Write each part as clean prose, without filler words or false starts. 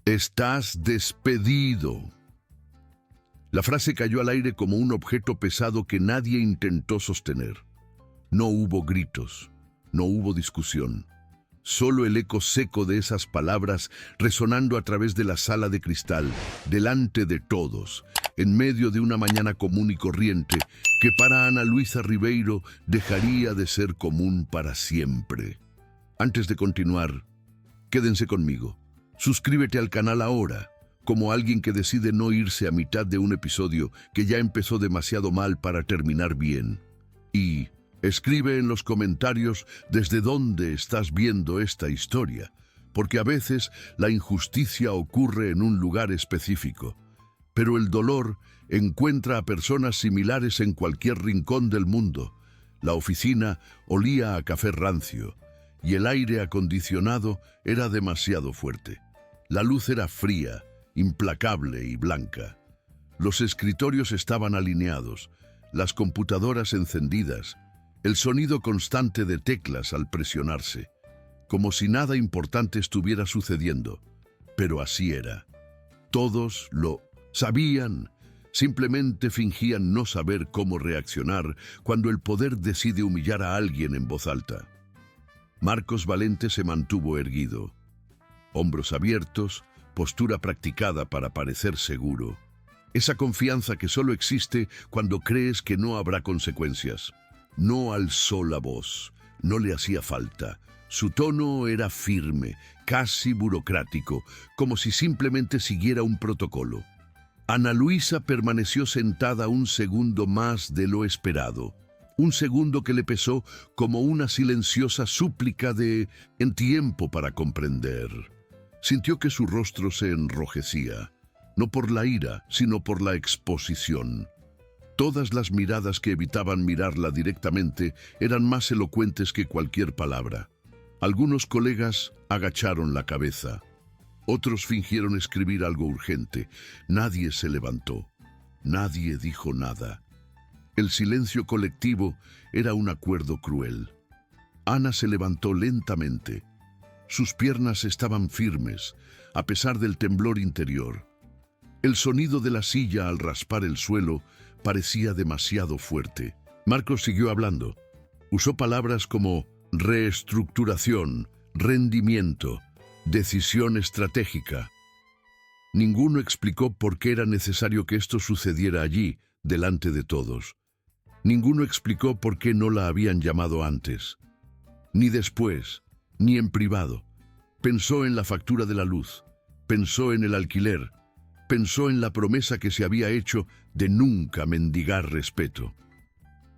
Estás despedido. La frase cayó al aire como un objeto pesado que nadie intentó sostener. No hubo gritos, no hubo discusión. Solo el eco seco de esas palabras resonando a través de la sala de cristal, delante de todos, en medio de una mañana común y corriente que para Ana Luisa Ribeiro dejaría de ser común para siempre. Antes de continuar, quédense conmigo. Suscríbete al canal ahora, como alguien que decide no irse a mitad de un episodio que ya empezó demasiado mal para terminar bien. Y escribe en los comentarios desde dónde estás viendo esta historia, porque a veces la injusticia ocurre en un lugar específico, pero el dolor encuentra a personas similares en cualquier rincón del mundo. La oficina olía a café rancio y el aire acondicionado era demasiado fuerte. La luz era fría, implacable y blanca. Los escritorios estaban alineados, las computadoras encendidas, el sonido constante de teclas al presionarse, como si nada importante estuviera sucediendo. Pero así era. Todos lo sabían, simplemente fingían no saber cómo reaccionar cuando el poder decide humillar a alguien en voz alta. Marcos Valente se mantuvo erguido, hombros abiertos, postura practicada para parecer seguro. Esa confianza que solo existe cuando crees que no habrá consecuencias. No alzó la voz, no le hacía falta. Su tono era firme, casi burocrático, como si simplemente siguiera un protocolo. Ana Luisa permaneció sentada un segundo más de lo esperado. Un segundo que le pesó como una silenciosa súplica de en tiempo para comprender. Sintió que su rostro se enrojecía, no por la ira, sino por la exposición. Todas las miradas que evitaban mirarla directamente eran más elocuentes que cualquier palabra. Algunos colegas agacharon la cabeza. Otros fingieron escribir algo urgente. Nadie se levantó. Nadie dijo nada. El silencio colectivo era un acuerdo cruel. Ana se levantó lentamente. Sus piernas estaban firmes, a pesar del temblor interior. El sonido de la silla al raspar el suelo parecía demasiado fuerte. Marcos siguió hablando. Usó palabras como reestructuración, rendimiento, decisión estratégica. Ninguno explicó por qué era necesario que esto sucediera allí, delante de todos. Ninguno explicó por qué no la habían llamado antes, ni después, ni en privado. Pensó en la factura de la luz, pensó en el alquiler, pensó en la promesa que se había hecho de nunca mendigar respeto.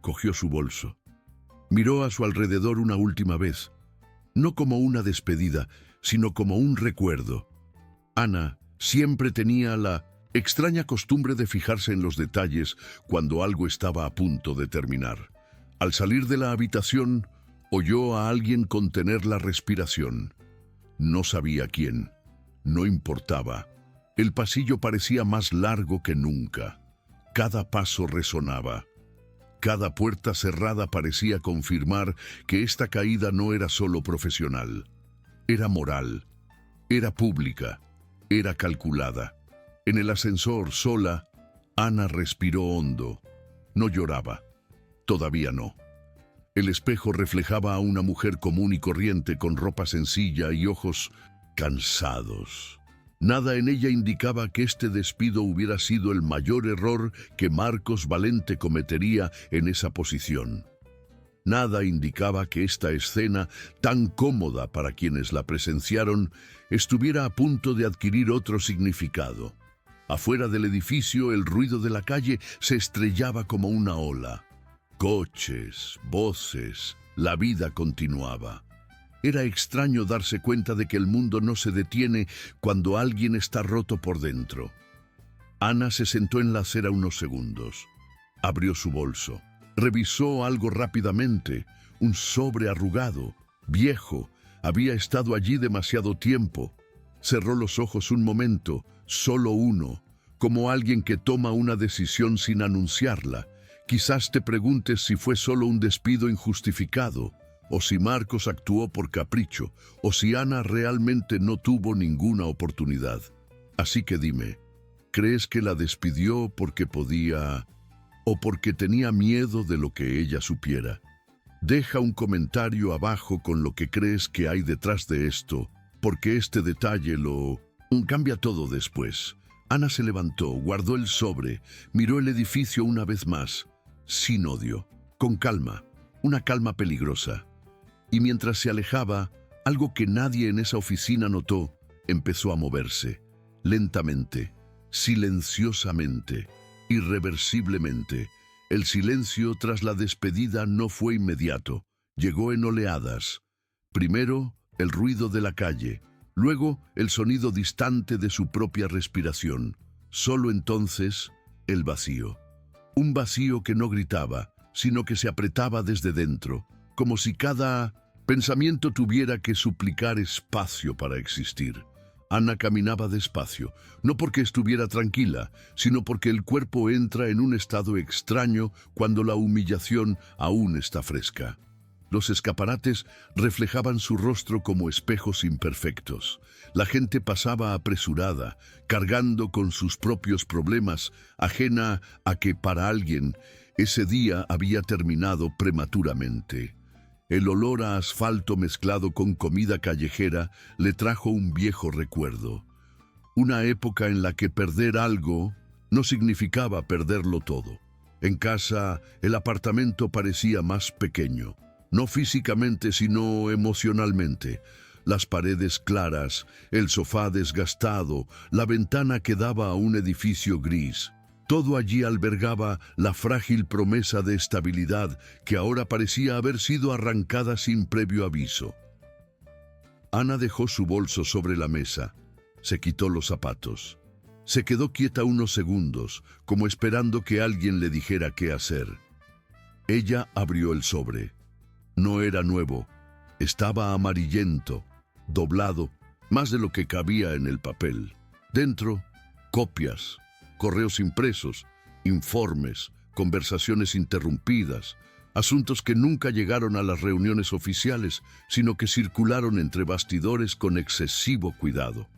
Cogió su bolso. Miró a su alrededor una última vez, no como una despedida, sino como un recuerdo. Ana siempre tenía la extraña costumbre de fijarse en los detalles cuando algo estaba a punto de terminar. Al salir de la habitación, oyó a alguien contener la respiración. No sabía quién. No importaba. El pasillo parecía más largo que nunca. Cada paso resonaba. Cada puerta cerrada parecía confirmar que esta caída no era solo profesional. Era moral. Era pública. Era calculada. En el ascensor, sola, Ana respiró hondo. No lloraba. Todavía no. El espejo reflejaba a una mujer común y corriente con ropa sencilla y ojos cansados. Nada en ella indicaba que este despido hubiera sido el mayor error que Marcos Valente cometería en esa posición. Nada indicaba que esta escena, tan cómoda para quienes la presenciaron, estuviera a punto de adquirir otro significado. Afuera del edificio, el ruido de la calle se estrellaba como una ola. Coches, voces, la vida continuaba. Era extraño darse cuenta de que el mundo no se detiene cuando alguien está roto por dentro. Ana se sentó en la acera unos segundos. Abrió su bolso. Revisó algo rápidamente. Un sobre arrugado, viejo. Había estado allí demasiado tiempo. Cerró los ojos un momento, solo uno, como alguien que toma una decisión sin anunciarla. Quizás te preguntes si fue solo un despido injustificado, o si Marcos actuó por capricho, o si Ana realmente no tuvo ninguna oportunidad. Así que dime, ¿crees que la despidió porque podía o porque tenía miedo de lo que ella supiera? Deja un comentario abajo con lo que crees que hay detrás de esto, porque este detalle lo cambia todo después. Ana se levantó, guardó el sobre, miró el edificio una vez más, sin odio, con calma, una calma peligrosa. Y mientras se alejaba, algo que nadie en esa oficina notó, empezó a moverse, lentamente, silenciosamente, irreversiblemente. El silencio tras la despedida no fue inmediato, llegó en oleadas. Primero, el ruido de la calle, luego el sonido distante de su propia respiración. Solo entonces, el vacío. Un vacío que no gritaba, sino que se apretaba desde dentro, como si cada pensamiento tuviera que suplicar espacio para existir. Ana caminaba despacio, no porque estuviera tranquila, sino porque el cuerpo entra en un estado extraño cuando la humillación aún está fresca. Los escaparates reflejaban su rostro como espejos imperfectos. La gente pasaba apresurada, cargando con sus propios problemas, ajena a que para alguien ese día había terminado prematuramente. El olor a asfalto mezclado con comida callejera le trajo un viejo recuerdo. Una época en la que perder algo no significaba perderlo todo. En casa, el apartamento parecía más pequeño, no físicamente sino emocionalmente. Las paredes claras, el sofá desgastado, la ventana que daba a un edificio gris. Todo allí albergaba la frágil promesa de estabilidad que ahora parecía haber sido arrancada sin previo aviso. Ana dejó su bolso sobre la mesa, se quitó los zapatos. Se quedó quieta unos segundos, como esperando que alguien le dijera qué hacer. Ella abrió el sobre. No era nuevo, estaba amarillento, doblado, más de lo que cabía en el papel. Dentro, copias, correos impresos, informes, conversaciones interrumpidas, asuntos que nunca llegaron a las reuniones oficiales, sino que circularon entre bastidores con excesivo cuidado.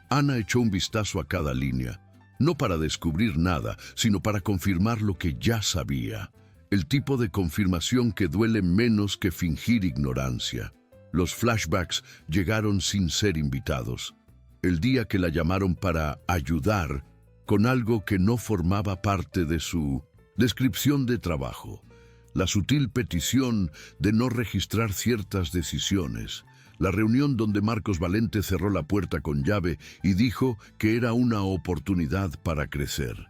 Ana echó un vistazo a cada línea, no para descubrir nada, sino para confirmar lo que ya sabía. El tipo de confirmación que duele menos que fingir ignorancia. Los flashbacks llegaron sin ser invitados. El día que la llamaron para ayudar con algo que no formaba parte de su descripción de trabajo. La sutil petición de no registrar ciertas decisiones. La reunión donde Marcos Valente cerró la puerta con llave y dijo que era una oportunidad para crecer.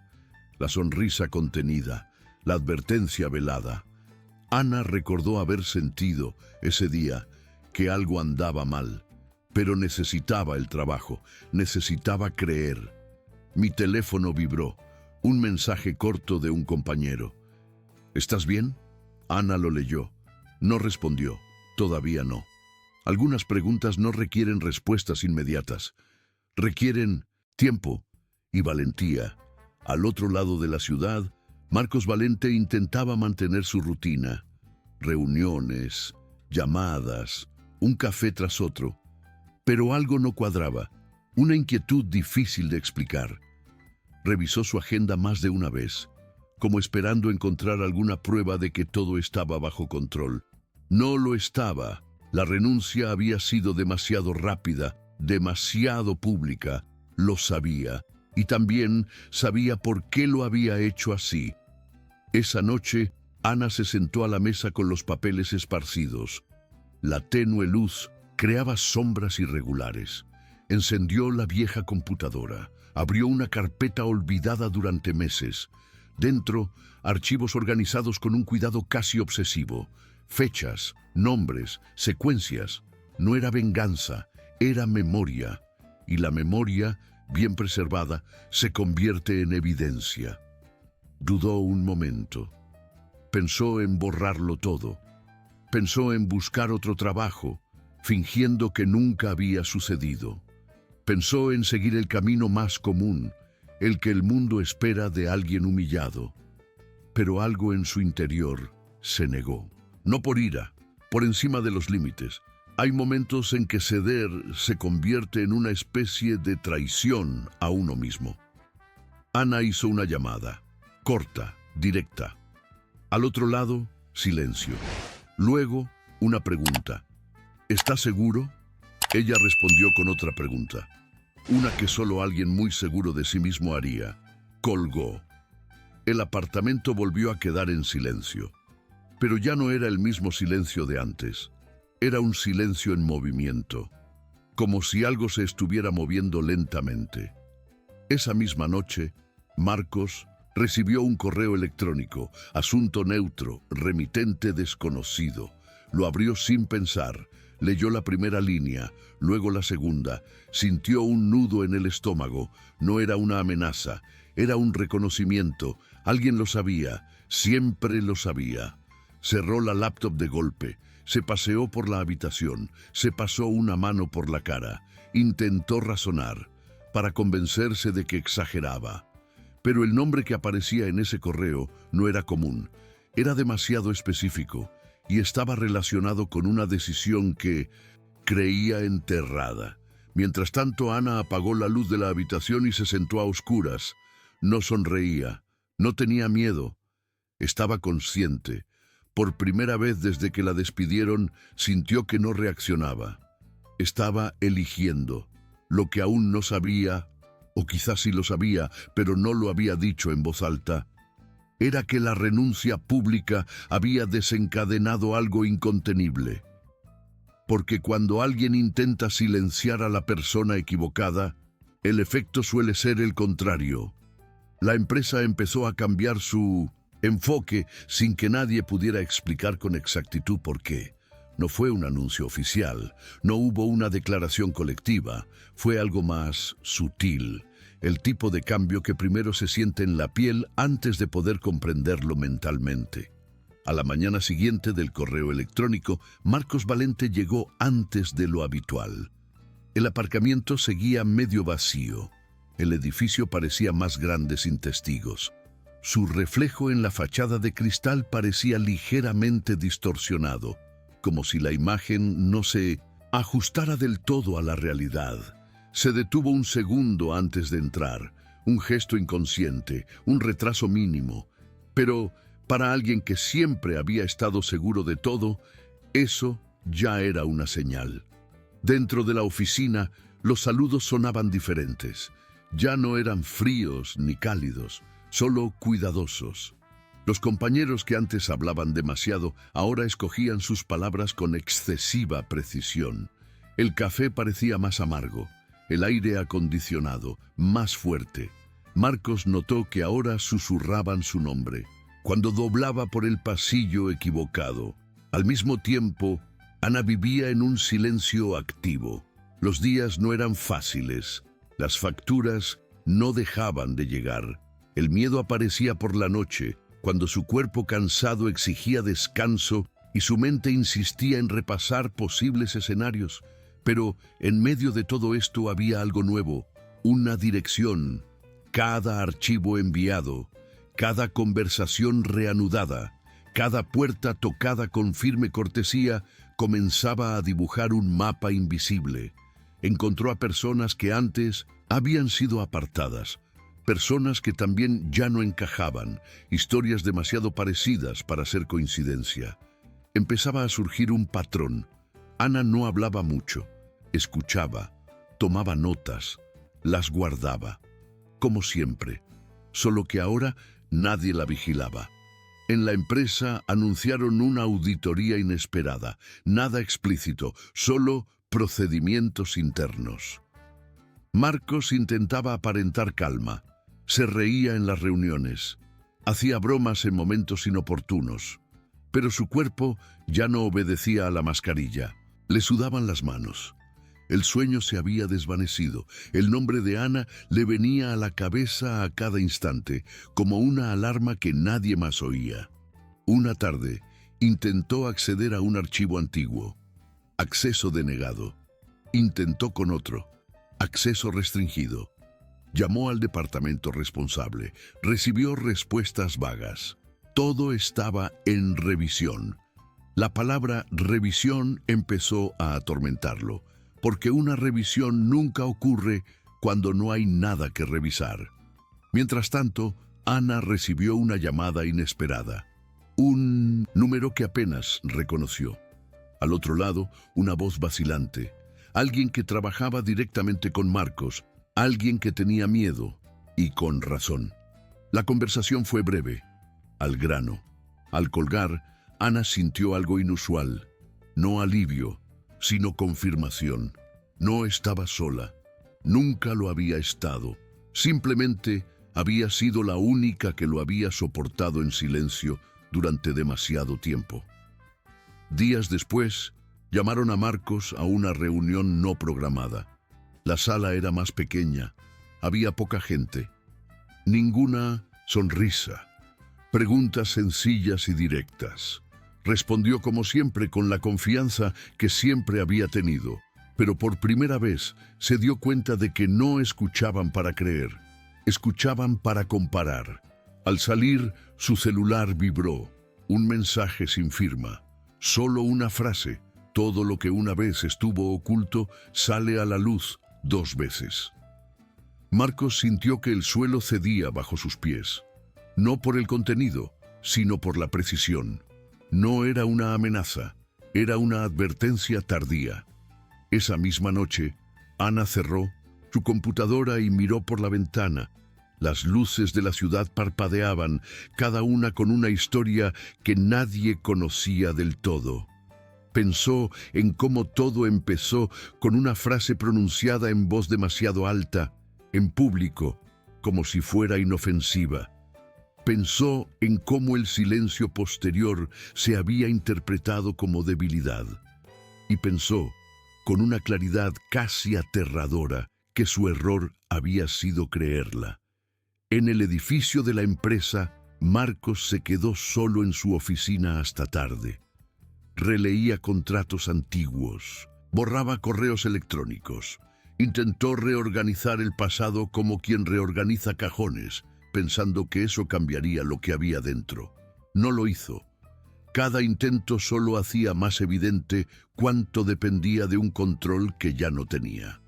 La sonrisa contenida, la advertencia velada. Ana recordó haber sentido ese día que algo andaba mal, pero necesitaba el trabajo, necesitaba creer. Mi teléfono vibró, un mensaje corto de un compañero. ¿Estás bien? Ana lo leyó. No respondió, todavía no. Algunas preguntas no requieren respuestas inmediatas. Requieren tiempo y valentía. Al otro lado de la ciudad, Marcos Valente intentaba mantener su rutina. Reuniones, llamadas, un café tras otro. Pero algo no cuadraba, una inquietud difícil de explicar. Revisó su agenda más de una vez, como esperando encontrar alguna prueba de que todo estaba bajo control. No lo estaba. La renuncia había sido demasiado rápida, demasiado pública. Lo sabía, y también sabía por qué lo había hecho así. Esa noche, Ana se sentó a la mesa con los papeles esparcidos. La tenue luz creaba sombras irregulares. Encendió la vieja computadora. Abrió una carpeta olvidada durante meses. Dentro, archivos organizados con un cuidado casi obsesivo. Fechas, nombres, secuencias. No era venganza, era memoria. Y la memoria, bien preservada, se convierte en evidencia. Dudó un momento. Pensó en borrarlo todo. Pensó en buscar otro trabajo, fingiendo que nunca había sucedido. Pensó en seguir el camino más común, el que el mundo espera de alguien humillado. Pero algo en su interior se negó. No por ira, por encima de los límites, Hay momentos en que ceder se convierte en una especie de traición a uno mismo. Ana hizo una llamada, corta, directa. Al otro lado, silencio. Luego, una pregunta. ¿Está seguro? Ella respondió con otra pregunta, una que solo alguien muy seguro de sí mismo haría. Colgó. El apartamento volvió a quedar en silencio. Pero ya no era el mismo silencio de antes. Era un silencio en movimiento, como si algo se estuviera moviendo lentamente. Esa misma noche, Marcos recibió un correo electrónico, asunto neutro, remitente desconocido. Lo abrió sin pensar, leyó la primera línea, luego la segunda, sintió un nudo en el estómago. No era una amenaza, era un reconocimiento. Alguien lo sabía, siempre lo sabía. Cerró la laptop de golpe, se paseó por la habitación, se pasó una mano por la cara, intentó razonar, para convencerse de que exageraba. Pero el nombre que aparecía en ese correo no era común, era demasiado específico y estaba relacionado con una decisión que creía enterrada. Mientras tanto, Ana apagó la luz de la habitación y se sentó a oscuras. No sonreía, no tenía miedo, estaba consciente. Por primera vez desde que la despidieron, sintió que no reaccionaba. Estaba eligiendo lo que aún no sabía, o quizás sí lo sabía, pero no lo había dicho en voz alta. Era que la renuncia pública había desencadenado algo incontenible. Porque cuando alguien intenta silenciar a la persona equivocada, el efecto suele ser el contrario. La empresa empezó a cambiar su enfoque sin que nadie pudiera explicar con exactitud por qué. No fue un anuncio oficial, no hubo una declaración colectiva, fue algo más sutil, el tipo de cambio que primero se siente en la piel antes de poder comprenderlo mentalmente. A la mañana siguiente del correo electrónico, Marcos Valente llegó antes de lo habitual. El aparcamiento seguía medio vacío. El edificio parecía más grande sin testigos. Su reflejo en la fachada de cristal parecía ligeramente distorsionado, como si la imagen no se ajustara del todo a la realidad. Se detuvo un segundo antes de entrar, un gesto inconsciente, un retraso mínimo. Pero para alguien que siempre había estado seguro de todo, eso ya era una señal. Dentro de la oficina, los saludos sonaban diferentes. Ya no eran fríos ni cálidos, solo cuidadosos. Los compañeros que antes hablaban demasiado ahora escogían sus palabras con excesiva precisión. El café parecía más amargo, el aire acondicionado más fuerte. Marcos notó que ahora susurraban su nombre, cuando doblaba por el pasillo equivocado. Al mismo tiempo, Ana vivía en un silencio activo. Los días no eran fáciles, las facturas no dejaban de llegar. El miedo aparecía por la noche, cuando su cuerpo cansado exigía descanso y su mente insistía en repasar posibles escenarios. Pero en medio de todo esto había algo nuevo, una dirección. Cada archivo enviado, cada conversación reanudada, cada puerta tocada con firme cortesía comenzaba a dibujar un mapa invisible. Encontró a personas que antes habían sido apartadas, personas que también ya no encajaban, historias demasiado parecidas para ser coincidencia. Empezaba a surgir un patrón. Ana no hablaba mucho, escuchaba, tomaba notas, las guardaba, como siempre, solo que ahora nadie la vigilaba. En la empresa anunciaron una auditoría inesperada, nada explícito, solo procedimientos internos. Marcos intentaba aparentar calma, se reía en las reuniones, hacía bromas en momentos inoportunos, pero su cuerpo ya no obedecía a la mascarilla. Le sudaban las manos. El sueño se había desvanecido. El nombre de Ana le venía a la cabeza a cada instante, como una alarma que nadie más oía. Una tarde, intentó acceder a un archivo antiguo. Acceso denegado. Intentó con otro. Acceso restringido. Llamó al departamento responsable. Recibió respuestas vagas. Todo estaba en revisión. La palabra revisión empezó a atormentarlo, porque una revisión nunca ocurre cuando no hay nada que revisar. Mientras tanto, Ana recibió una llamada inesperada, un número que apenas reconoció. Al otro lado, una voz vacilante, alguien que trabajaba directamente con Marcos, alguien que tenía miedo, y con razón. La conversación fue breve, al grano. Al colgar, Ana sintió algo inusual, no alivio, sino confirmación. No estaba sola, nunca lo había estado, simplemente había sido la única que lo había soportado en silencio durante demasiado tiempo. Días después, llamaron a Marcos a una reunión no programada. La sala era más pequeña, había poca gente, ninguna sonrisa, preguntas sencillas y directas. Respondió como siempre con la confianza que siempre había tenido, pero por primera vez se dio cuenta de que no escuchaban para creer, escuchaban para comparar. Al salir, su celular vibró, un mensaje sin firma, solo una frase: todo lo que una vez estuvo oculto sale a la luz 2 veces. Marcos sintió que el suelo cedía bajo sus pies, no por el contenido, sino por la precisión. No era una amenaza, era una advertencia tardía. Esa misma noche, Ana cerró su computadora y miró por la ventana. Las luces de la ciudad parpadeaban, cada una con una historia que nadie conocía del todo. Pensó en cómo todo empezó con una frase pronunciada en voz demasiado alta, en público, como si fuera inofensiva. Pensó en cómo el silencio posterior se había interpretado como debilidad. Y pensó, con una claridad casi aterradora, que su error había sido creerla. En el edificio de la empresa, Marcos se quedó solo en su oficina hasta tarde. Releía contratos antiguos, borraba correos electrónicos, intentó reorganizar el pasado como quien reorganiza cajones, pensando que eso cambiaría lo que había dentro. No lo hizo. Cada intento solo hacía más evidente cuánto dependía de un control que ya no tenía.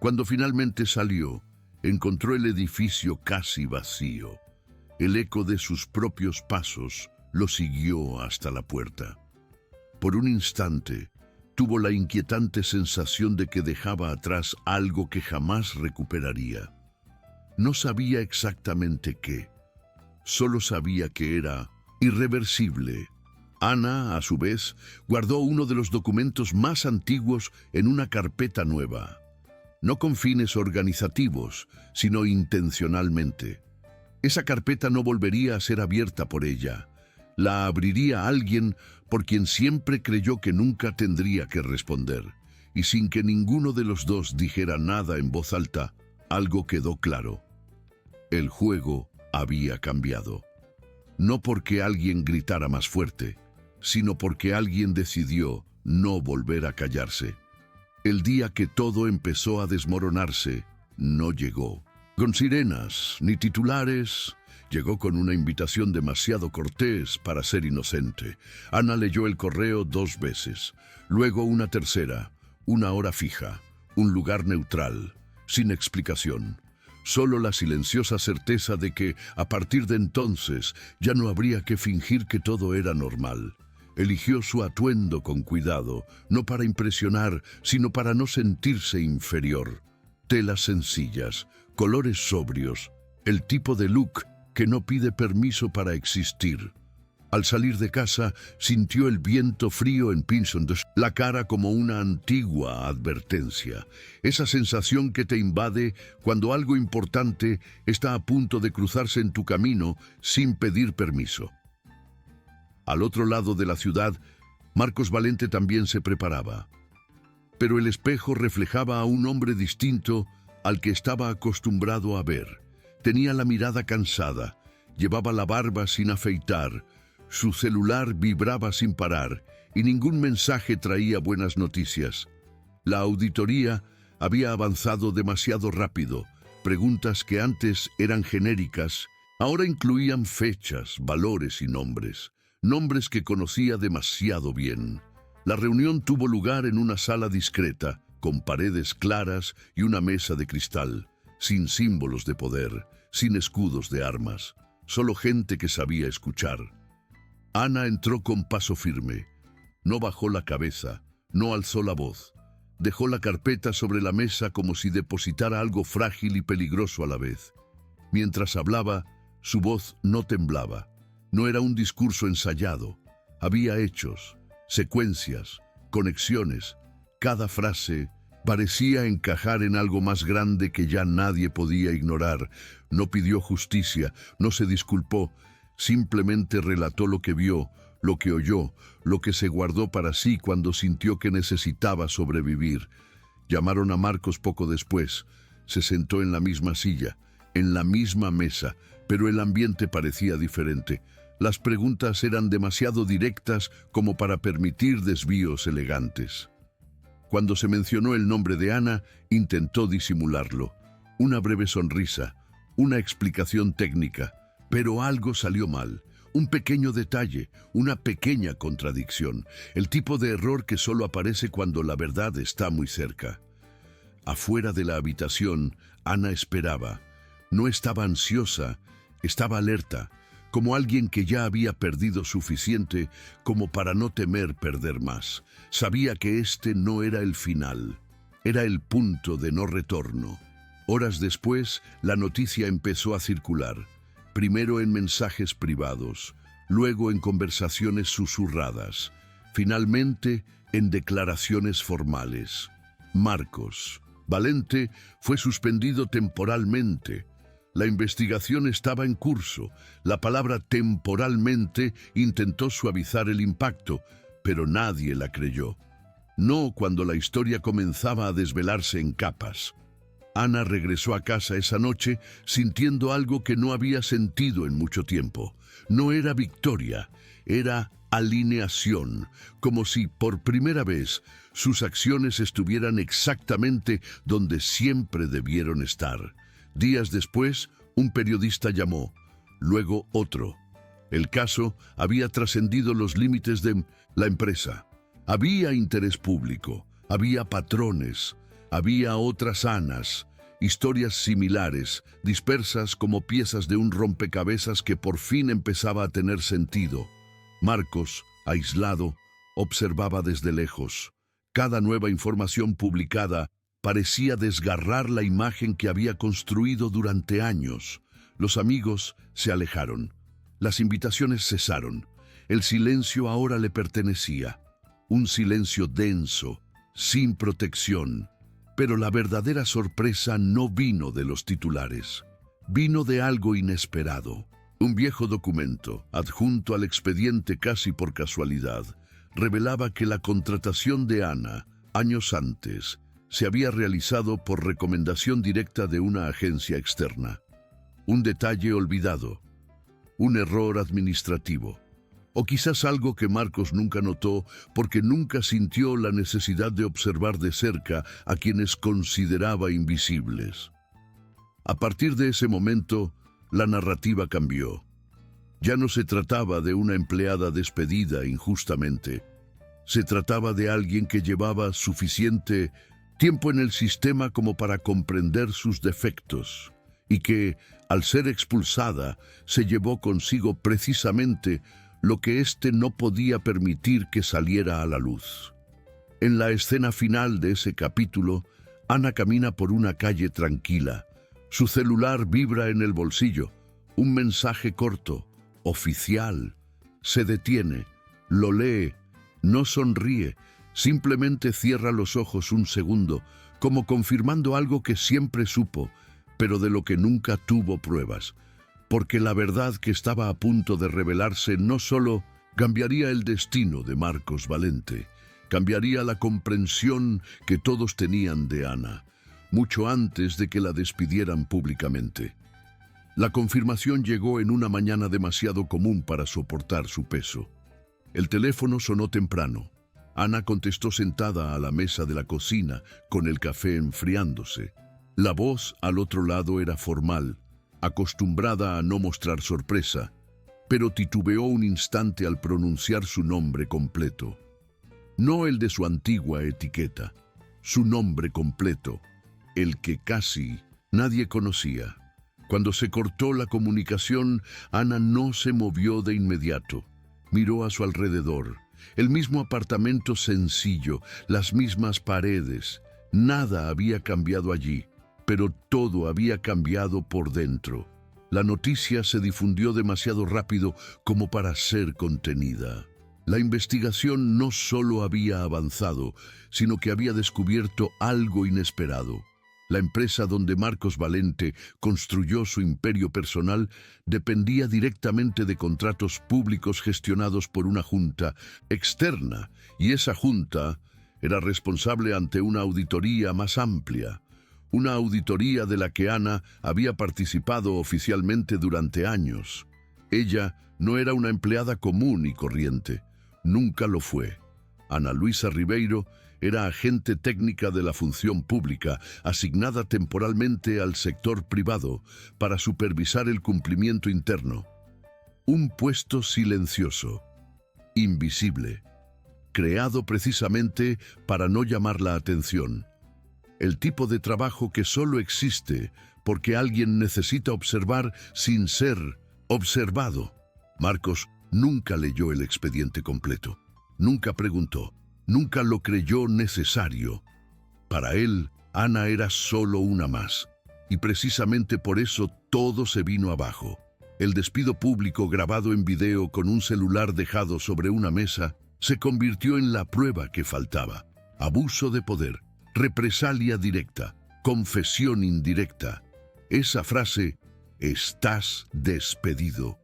Cuando finalmente salió, encontró el edificio casi vacío. El eco de sus propios pasos lo siguió hasta la puerta. Por un instante, tuvo la inquietante sensación de que dejaba atrás algo que jamás recuperaría. No sabía exactamente qué, solo sabía que era irreversible. Ana, a su vez, guardó uno de los documentos más antiguos en una carpeta nueva, no con fines organizativos, sino intencionalmente. Esa carpeta no volvería a ser abierta por ella. La abriría alguien por quien siempre creyó que nunca tendría que responder, y sin que ninguno de los dos dijera nada en voz alta, algo quedó claro. El juego había cambiado. No porque alguien gritara más fuerte, sino porque alguien decidió no volver a callarse. El día que todo empezó a desmoronarse, no llegó. Con sirenas ni titulares, llegó con una invitación demasiado cortés para ser inocente. Ana leyó el correo 2 veces, luego una tercera, una hora fija, un lugar neutral, sin explicación. Solo la silenciosa certeza de que, a partir de entonces, ya no habría que fingir que todo era normal. Eligió su atuendo con cuidado, no para impresionar, sino para no sentirse inferior. Telas sencillas, colores sobrios, el tipo de look que no pide permiso para existir. Al salir de casa, sintió el viento frío en la cara como una antigua advertencia. Esa sensación que te invade cuando algo importante está a punto de cruzarse en tu camino sin pedir permiso. Al otro lado de la ciudad, Marcos Valente también se preparaba. Pero el espejo reflejaba a un hombre distinto al que estaba acostumbrado a ver. Tenía la mirada cansada, llevaba la barba sin afeitar, su celular vibraba sin parar y ningún mensaje traía buenas noticias. La auditoría había avanzado demasiado rápido. Preguntas que antes eran genéricas, ahora incluían fechas, valores y nombres. nombres que conocía demasiado bien. La reunión tuvo lugar en una sala discreta, con paredes claras y una mesa de cristal, sin símbolos de poder, sin escudos de armas, solo gente que sabía escuchar. Ana entró con paso firme. No bajó la cabeza, no alzó la voz. Dejó la carpeta sobre la mesa como si depositara algo frágil y peligroso a la vez. Mientras hablaba, su voz no temblaba. No era un discurso ensayado. Había hechos, secuencias, conexiones. Cada frase parecía encajar en algo más grande que ya nadie podía ignorar. No pidió justicia, no se disculpó, simplemente relató lo que vio, lo que oyó, lo que se guardó para sí cuando sintió que necesitaba sobrevivir. Llamaron a Marcos poco después. Se sentó en la misma silla, en la misma mesa, pero el ambiente parecía diferente. Las preguntas eran demasiado directas como para permitir desvíos elegantes. Cuando se mencionó el nombre de Ana, intentó disimularlo. Una breve sonrisa, una explicación técnica, pero algo salió mal. Un pequeño detalle, una pequeña contradicción, el tipo de error que solo aparece cuando la verdad está muy cerca. Afuera de la habitación, Ana esperaba. No estaba ansiosa, estaba alerta, como alguien que ya había perdido suficiente como para no temer perder más. Sabía que este no era el final, era el punto de no retorno. Horas después, la noticia empezó a circular, primero en mensajes privados, luego en conversaciones susurradas, finalmente en declaraciones formales. Marcos Valente fue suspendido temporalmente. La investigación estaba en curso. La palabra temporalmente intentó suavizar el impacto, pero nadie la creyó. No cuando la historia comenzaba a desvelarse en capas. Ana regresó a casa esa noche sintiendo algo que no había sentido en mucho tiempo. No era victoria, era alineación, como si por primera vez sus acciones estuvieran exactamente donde siempre debieron estar. Días después, un periodista llamó, luego otro. El caso había trascendido los límites de la empresa. Había interés público, había patrones, había otras Anas, historias similares, dispersas como piezas de un rompecabezas que por fin empezaba a tener sentido. Marcos, aislado, observaba desde lejos. Cada nueva información publicada parecía desgarrar la imagen que había construido durante años. Los amigos se alejaron. Las invitaciones cesaron. El silencio ahora le pertenecía. Un silencio denso, sin protección. Pero la verdadera sorpresa no vino de los titulares. Vino de algo inesperado. Un viejo documento, adjunto al expediente casi por casualidad, revelaba que la contratación de Ana, años antes, se había realizado por recomendación directa de una agencia externa. Un detalle olvidado, un error administrativo, o quizás algo que Marcos nunca notó porque nunca sintió la necesidad de observar de cerca a quienes consideraba invisibles. A partir de ese momento, la narrativa cambió. Ya no se trataba de una empleada despedida injustamente. Se trataba de alguien que llevaba suficiente tiempo en el sistema como para comprender sus defectos y que, al ser expulsada, se llevó consigo precisamente lo que éste no podía permitir que saliera a la luz. En la escena final de ese capítulo, Ana camina por una calle tranquila. Su celular vibra en el bolsillo. Un mensaje corto, oficial. Se detiene, lo lee, no sonríe, simplemente cierra los ojos un segundo, como confirmando algo que siempre supo, pero de lo que nunca tuvo pruebas. Porque la verdad que estaba a punto de revelarse no solo cambiaría el destino de Marcos Valente, cambiaría la comprensión que todos tenían de Ana, mucho antes de que la despidieran públicamente. La confirmación llegó en una mañana demasiado común para soportar su peso. El teléfono sonó temprano. Ana contestó sentada a la mesa de la cocina, con el café enfriándose. La voz al otro lado era formal, acostumbrada a no mostrar sorpresa. pero titubeó un instante al pronunciar su nombre completo. No el de su antigua etiqueta, su nombre completo, el que casi nadie conocía. Cuando se cortó la comunicación, Ana no se movió de inmediato. Miró a su alrededor. El mismo apartamento sencillo, las mismas paredes. Nada había cambiado allí, pero todo había cambiado por dentro. La noticia se difundió demasiado rápido como para ser contenida. La investigación no solo había avanzado, sino que había descubierto algo inesperado. La empresa donde Marcos Valente construyó su imperio personal dependía directamente de contratos públicos gestionados por una junta externa, y esa junta era responsable ante una auditoría más amplia. Una auditoría de la que Ana había participado oficialmente durante años. Ella no era una empleada común y corriente. Nunca lo fue. Ana Luisa Ribeiro era agente técnica de la función pública, asignada temporalmente al sector privado para supervisar el cumplimiento interno. Un puesto silencioso, invisible, creado precisamente para no llamar la atención. El tipo de trabajo que solo existe porque alguien necesita observar sin ser observado. Marcos nunca leyó el expediente completo, nunca preguntó, nunca lo creyó necesario. Para él, Ana era solo una más, y precisamente por eso todo se vino abajo. El despido público grabado en video con un celular dejado sobre una mesa se convirtió en la prueba que faltaba. Abuso de poder, represalia directa, confesión indirecta. Esa frase, "estás despedido",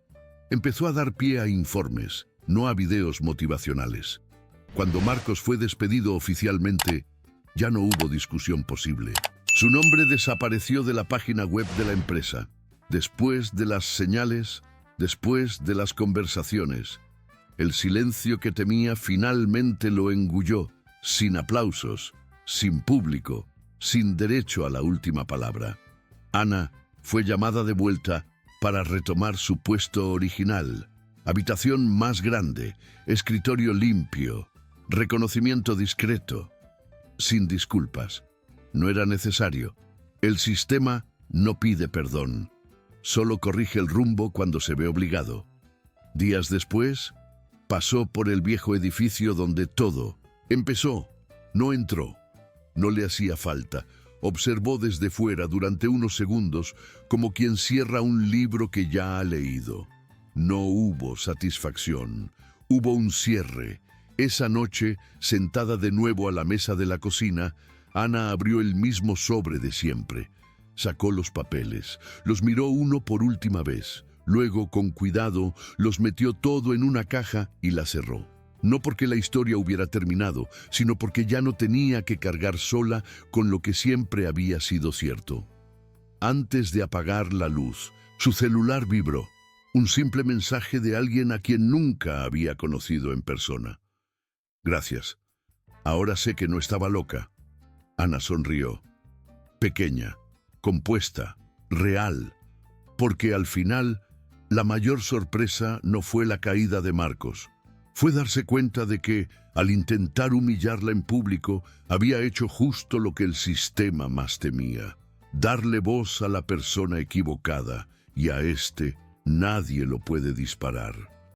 empezó a dar pie a informes, no a videos motivacionales. Cuando Marcos fue despedido oficialmente, ya no hubo discusión posible. Su nombre desapareció de la página web de la empresa. Después de las señales, después de las conversaciones, el silencio que temía finalmente lo engulló, sin aplausos, sin público, sin derecho a la última palabra. Ana fue llamada de vuelta para retomar su puesto original. Habitación más grande, escritorio limpio, reconocimiento discreto, sin disculpas. No era necesario. El sistema no pide perdón, solo corrige el rumbo cuando se ve obligado. Días después, pasó por el viejo edificio donde todo empezó. No entró, no le hacía falta. Observó desde fuera durante unos segundos como quien cierra un libro que ya ha leído. No hubo satisfacción, hubo un cierre. Esa noche, sentada de nuevo a la mesa de la cocina, Ana abrió el mismo sobre de siempre. Sacó los papeles, los miró uno por última vez. Luego, con cuidado, los metió todo en una caja y la cerró. No porque la historia hubiera terminado, sino porque ya no tenía que cargar sola con lo que siempre había sido cierto. Antes de apagar la luz, su celular vibró. Un simple mensaje de alguien a quien nunca había conocido en persona. Gracias. Ahora sé que no estaba loca. Ana sonrió. Pequeña, compuesta, real. Porque al final, la mayor sorpresa no fue la caída de Marcos. Fue darse cuenta de que, al intentar humillarla en público, había hecho justo lo que el sistema más temía. Darle voz a la persona equivocada, y a este nadie lo puede disparar.